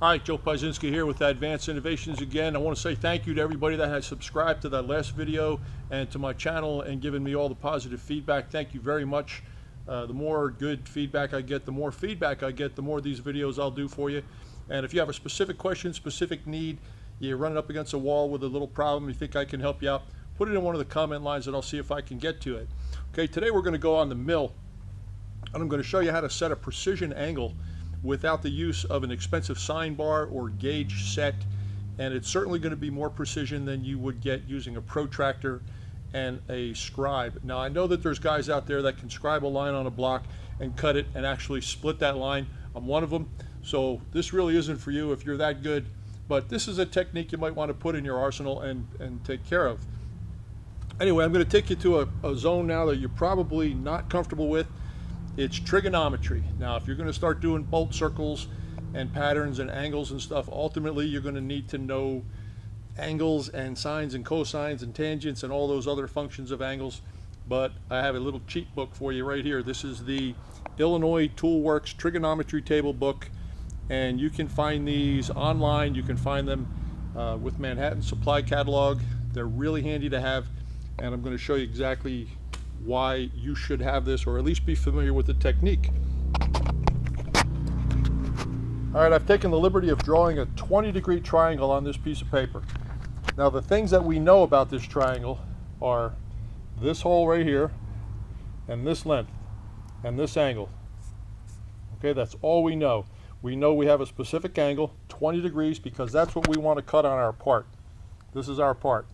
Hi, Joe Piezinski here with Advanced Innovations again. I want to say thank you to everybody that has subscribed to that last video and to my channel and given me all the positive feedback. Thank you very much. The more good feedback I get, the more feedback I get, the more these videos I'll do for you. And if you have a specific question, specific need, you're running up against a wall with a little problem, you think I can help you out, put it in one of the comment lines and I'll see if I can get to it. Okay, today we're going to go on the mill and I'm going to show you how to set a precision angle without the use of an expensive sine bar or gauge set, and it's certainly going to be more precision than you would get using a protractor and a scribe. Now I know that there's guys out there that can scribe a line on a block and cut it and actually split that line. I'm one of them, so this really isn't for you if you're that good, but this is a technique you might want to put in your arsenal and take care of. Anyway, I'm going to take you to a zone now that you're probably not comfortable with. It's trigonometry. Now if you're going to start doing bolt circles and patterns and angles and stuff, ultimately you're going to need to know angles and sines and cosines and tangents and all those other functions of angles. But I have a little cheat book for you right here. This is the Illinois Toolworks Trigonometry Table Book, and you can find these online. You can find them with Manhattan Supply Catalog. They're really handy to have, and I'm going to show you exactly why you should have this, or at least be familiar with the technique. Alright, I've taken the liberty of drawing a 20-degree triangle on this piece of paper. Now the things that we know about this triangle are this hole right here, and this length, and this angle. Okay, that's all we know. We know we have a specific angle, 20 degrees, because that's what we want to cut on our part. This is our part.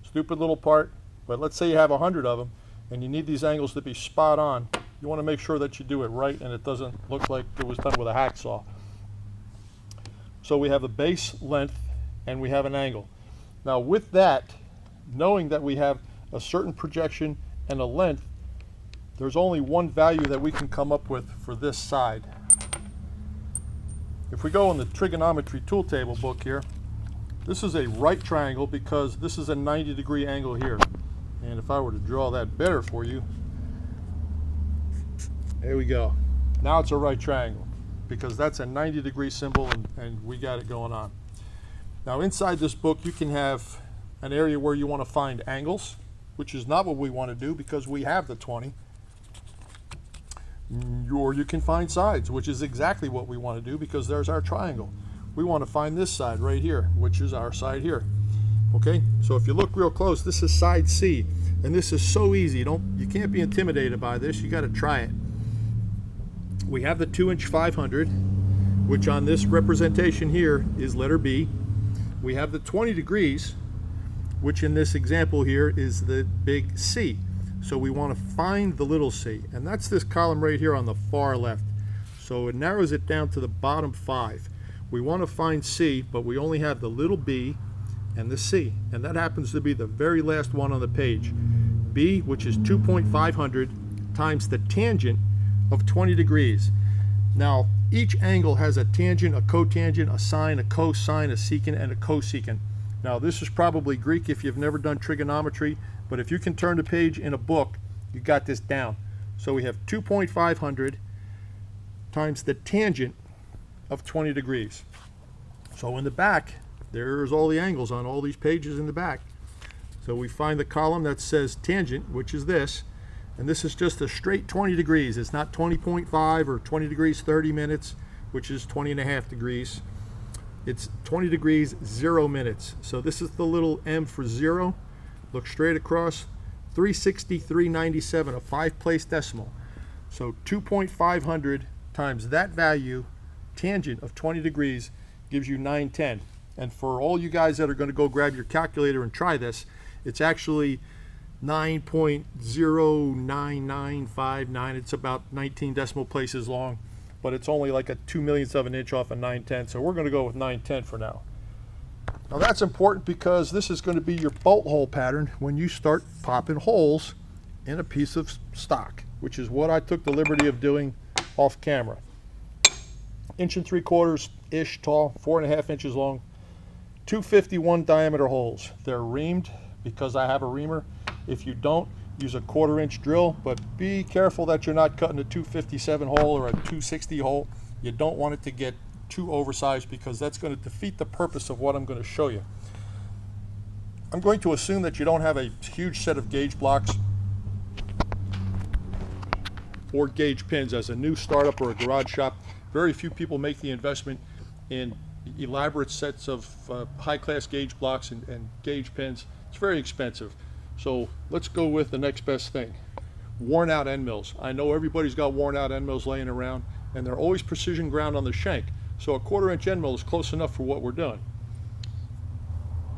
Stupid little part. But let's say you have 100 of them and you need these angles to be spot on. You want to make sure that you do it right and it doesn't look like it was done with a hacksaw. So we have a base length and we have an angle. Now with that, knowing that we have a certain projection and a length, there's only one value that we can come up with for this side. If we go in the Trigonometry Tool Table book here, this is a right triangle because this is a 90-degree angle here. And if I were to draw that better for you, there we go. Now it's a right triangle because that's a 90-degree symbol and we got it going on. Now inside this book you can have an area where you want to find angles, which is not what we want to do because we have the 20. Or you can find sides, which is exactly what we want to do because there's our triangle. We want to find this side right here, which is our side here. Okay, so if you look real close, this is side C, and this is so easy. You can't be intimidated by this. You got to try it. We have the 2" 500, which on this representation here is letter B. We have the 20 degrees, which in this example here is the big C. So we want to find the little c, and that's this column right here on the far left. So it narrows it down to the bottom 5. We want to find C, but we only have the little b and the C, and that happens to be the very last one on the page. B, which is 2.500 times the tangent of 20 degrees. Now each angle has a tangent, a cotangent, a sine, a cosine, a secant, and a cosecant. Now this is probably Greek if you've never done trigonometry, but if you can turn the page in a book, you got this down. So we have 2.500 times the tangent of 20 degrees. So in the back, there's all the angles on all these pages in the back. So we find the column that says tangent, which is this, and this is just a straight 20 degrees. It's not 20.5 or 20 degrees 30 minutes, which is 20.5 degrees. It's 20 degrees 0 minutes. So this is the little M for 0. Look straight across, 363.97, a 5-place decimal. So 2.500 times that value, tangent of 20 degrees, gives you 910. And for all you guys that are going to go grab your calculator and try this, it's actually 9.09959. It's about 19 decimal places long, but it's only like a 2/millionth of an inch off of 910. So we're going to go with 910 for now. Now that's important because this is going to be your bolt hole pattern when you start popping holes in a piece of stock, which is what I took the liberty of doing off camera. 1 3/4-ish tall, 4.5 inches long. 251 diameter holes. They're reamed because I have a reamer. If you don't, use a 1/4 inch drill, but be careful that you're not cutting a 257 hole or a 260 hole. You don't want it to get too oversized, because that's going to defeat the purpose of what I'm going to show you. I'm going to assume that you don't have a huge set of gauge blocks or gauge pins. As a new startup or a garage shop, very few people make the investment in elaborate sets of high-class gauge blocks and gauge pins. It's very expensive. So let's go with the next best thing. Worn out end mills. I know everybody's got worn out end mills laying around, and they're always precision ground on the shank. So a 1/4 inch end mill is close enough for what we're doing.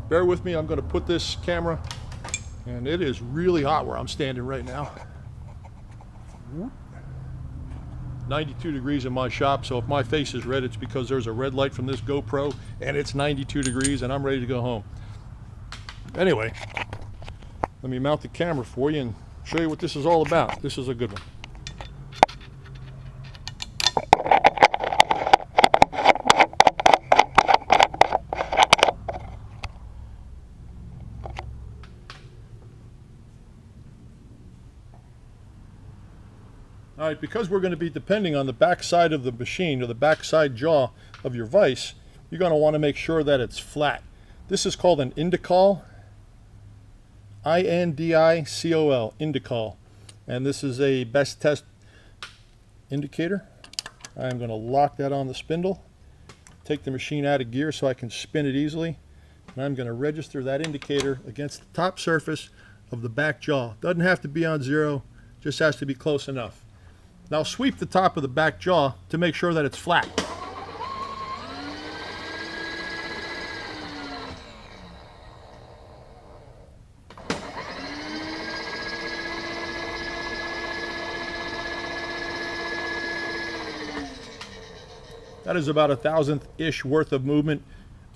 Bear with me, I'm going to put this camera, and it is really hot where I'm standing right now. 92 degrees in my shop, so if my face is red, it's because there's a red light from this GoPro, and it's 92 degrees, and I'm ready to go home. Anyway, let me mount the camera for you and show you what this is all about. This is a good one. All right, because we're going to be depending on the back side of the machine, or the back side jaw of your vise, you're going to want to make sure that it's flat. This is called an indicol, I-N-D-I-C-O-L, indicol. And this is a best test indicator. I'm going to lock that on the spindle, take the machine out of gear so I can spin it easily, and I'm going to register that indicator against the top surface of the back jaw. Doesn't have to be on 0, just has to be close enough. Now sweep the top of the back jaw to make sure that it's flat. That is about 1,000th-ish worth of movement.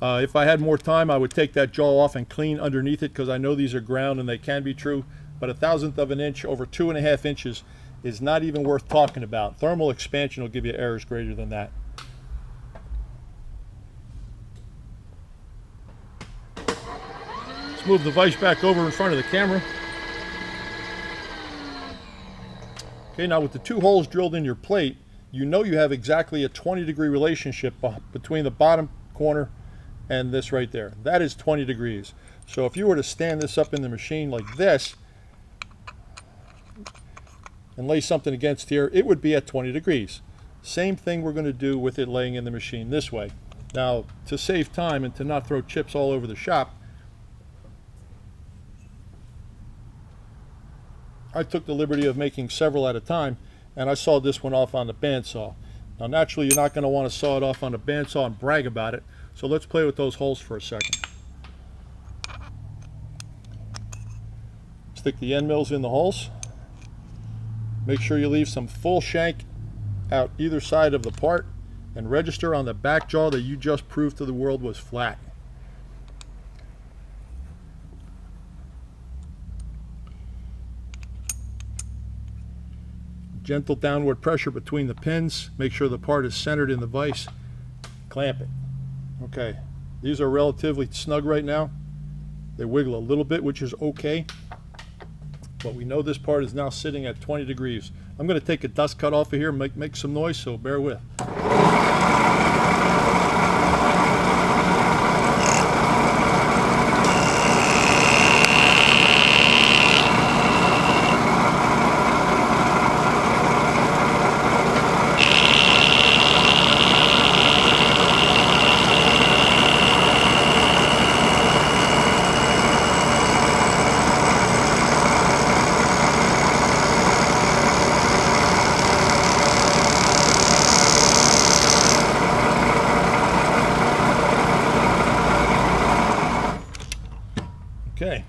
If I had more time, I would take that jaw off and clean underneath it, because I know these are ground and they can be true, but 1,000th of an inch over 2.5 inches is not even worth talking about. Thermal expansion will give you errors greater than that. Let's move the vise back over in front of the camera. Okay, now with the 2 holes drilled in your plate, you know you have exactly a 20-degree relationship between the bottom corner and this right there. That is 20 degrees. So if you were to stand this up in the machine like this and lay something against here, it would be at 20 degrees. Same thing we're going to do with it laying in the machine this way. Now, to save time and to not throw chips all over the shop, I took the liberty of making several at a time, and I sawed this one off on the bandsaw. Now naturally you're not going to want to saw it off on the bandsaw and brag about it, so let's play with those holes for a second. Stick the end mills in the holes. Make sure you leave some full shank out either side of the part, and register on the back jaw that you just proved to the world was flat. Gentle downward pressure between the pins. Make sure the part is centered in the vise. Clamp it. Okay, these are relatively snug right now. They wiggle a little bit, which is okay. But we know this part is now sitting at 20 degrees. I'm going to take a dust cut off of here and make some noise, so bear with. Okay.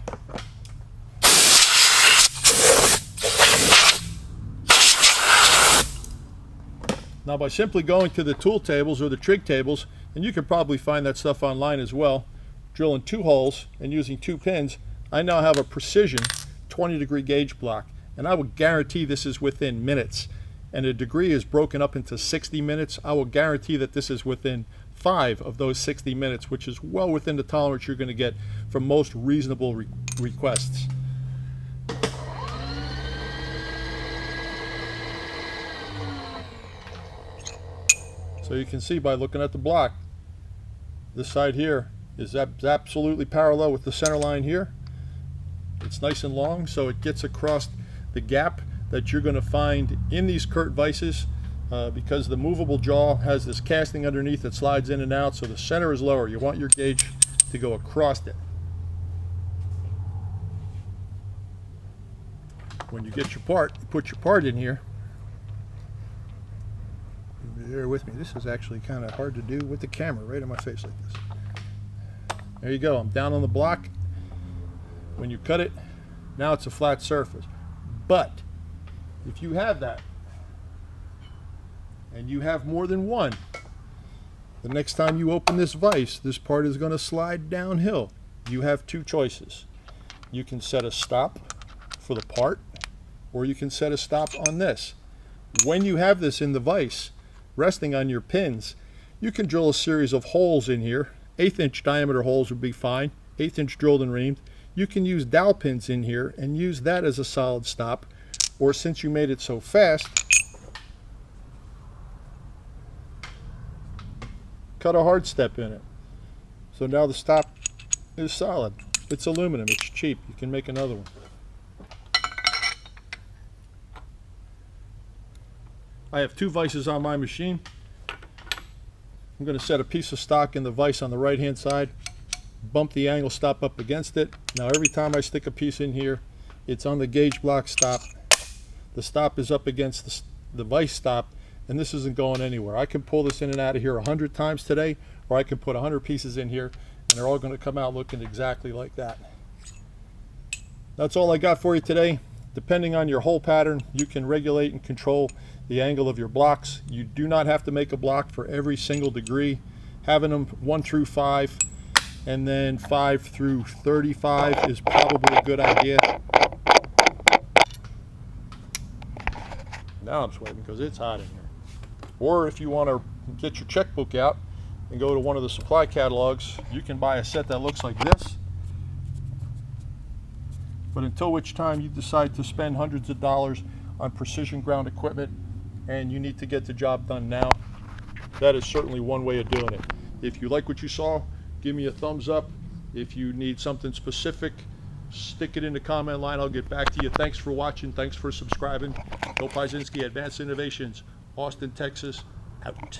Now by simply going to the tool tables or the trig tables, and you can probably find that stuff online as well, drilling 2 holes and using 2 pins, I now have a precision 20-degree gauge block, and I will guarantee this is within minutes. And a degree is broken up into 60 minutes. I will guarantee that this is within 5 of those 60 minutes, which is well within the tolerance you're going to get from most reasonable requests. So you can see by looking at the block, this side here is absolutely parallel with the center line here. It's nice and long, so it gets across the gap that you're going to find in these Kurt vices, because the movable jaw has this casting underneath that slides in and out, so the center is lower. You want your gauge to go across it. When you get your part, you put your part in here. Bear with me. This is actually kind of hard to do with the camera right in my face like this. There you go. I'm down on the block. When you cut it, now it's a flat surface. But if you have that, and you have more than one, the next time you open this vise, this part is going to slide downhill. You have two choices. You can set a stop for the part, or you can set a stop on this. When you have this in the vise, resting on your pins, you can drill a series of holes in here. 1/8 inch diameter holes would be fine, 1/8 inch drilled and reamed. You can use dowel pins in here and use that as a solid stop, or since you made it so fast, cut a hard step in it. So now the stop is solid. It's aluminum, it's cheap, you can make another one. I have two vices on my machine. I'm going to set a piece of stock in the vise on the right hand side, bump the angle stop up against it. Now every time I stick a piece in here, it's on the gauge block stop. The stop is up against the vise stop, and this isn't going anywhere. I can pull this in and out of here 100 times today, or I can put 100 pieces in here and they're all going to come out looking exactly like that. That's all I got for you today. Depending on your hole pattern, you can regulate and control the angle of your blocks. You do not have to make a block for every single degree. Having them 1 through 5 and then 5 through 35 is probably a good idea. Now I'm sweating because it's hot in here. Or if you want to get your checkbook out and go to one of the supply catalogs, you can buy a set that looks like this. But until which time you decide to spend hundreds of dollars on precision ground equipment and you need to get the job done now, that is certainly one way of doing it. If you like what you saw, give me a thumbs up. If you need something specific, stick it in the comment line. I'll get back to you. Thanks for watching. Thanks for subscribing. Loupe, Advanced Innovations, Austin, Texas, out.